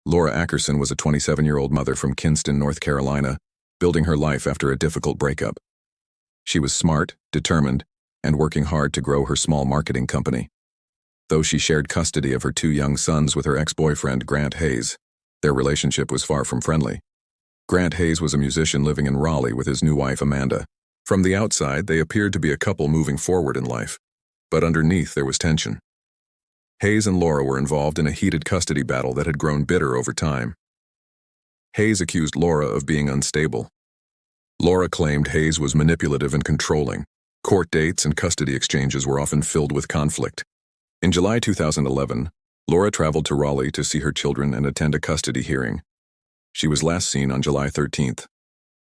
Laura Ackerson was a 27-year-old mother from Kinston, North Carolina, building her life after a difficult breakup. She was smart, determined, and working hard to grow her small marketing company. Though she shared custody of her two young sons with her ex-boyfriend, Grant Hayes, their relationship was far from friendly. Grant Hayes was a musician living in Raleigh with his new wife, Amanda. From the outside, they appeared to be a couple moving forward in life, but underneath there was tension. Hayes and Laura were involved in a heated custody battle that had grown bitter over time. Hayes accused Laura of being unstable. Laura claimed Hayes was manipulative and controlling. Court dates and custody exchanges were often filled with conflict. In July 2011, Laura traveled to Raleigh to see her children and attend a custody hearing. She was last seen on July 13th.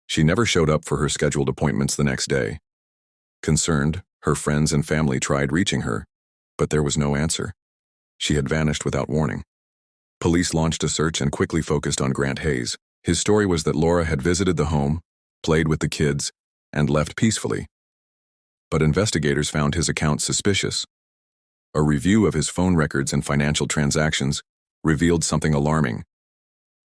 She never showed up for her scheduled appointments the next day. Concerned, her friends and family tried reaching her, but there was no answer. She had vanished without warning. Police launched a search and quickly focused on Grant Hayes. His story was that Laura had visited the home, played with the kids, and left peacefully. But investigators found his account suspicious. A review of his phone records and financial transactions revealed something alarming.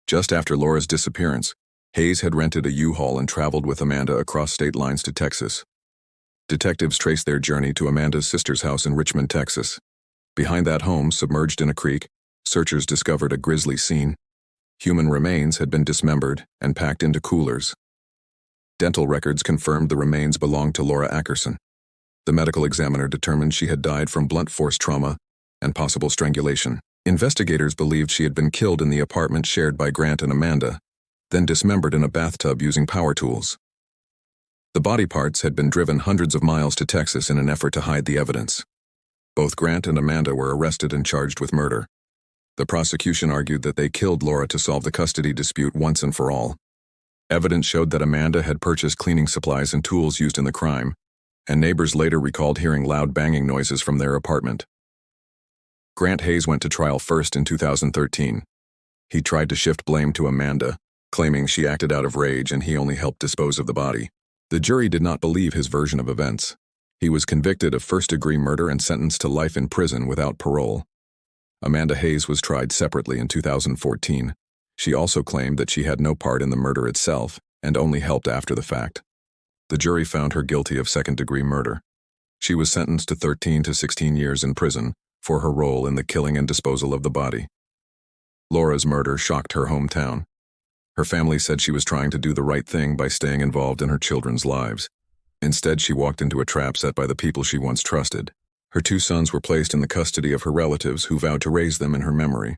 Just after Laura's disappearance, Hayes had rented a U-Haul and traveled with Amanda across state lines to Texas. Detectives traced their journey to Amanda's sister's house in Richmond, Texas. Behind that home, submerged in a creek, searchers discovered a grisly scene. Human remains had been dismembered and packed into coolers. Dental records confirmed the remains belonged to Laura Ackerson. The medical examiner determined she had died from blunt force trauma and possible strangulation. Investigators believed she had been killed in the apartment shared by Grant and Amanda, then dismembered in a bathtub using power tools. The body parts had been driven hundreds of miles to Texas in an effort to hide the evidence. Both Grant and Amanda were arrested and charged with murder. The prosecution argued that they killed Laura to solve the custody dispute once and for all. Evidence showed that Amanda had purchased cleaning supplies and tools used in the crime, and neighbors later recalled hearing loud banging noises from their apartment. Grant Hayes went to trial first in 2013. He tried to shift blame to Amanda, claiming she acted out of rage and he only helped dispose of the body. The jury did not believe his version of events. He was convicted of first-degree murder and sentenced to life in prison without parole. Amanda Hayes was tried separately in 2014. She also claimed that she had no part in the murder itself and only helped after the fact. The jury found her guilty of second-degree murder. She was sentenced to 13 to 16 years in prison for her role in the killing and disposal of the body. Laura's murder shocked her hometown. Her family said she was trying to do the right thing by staying involved in her children's lives. Instead, she walked into a trap set by the people she once trusted. Her two sons were placed in the custody of her relatives who vowed to raise them in her memory.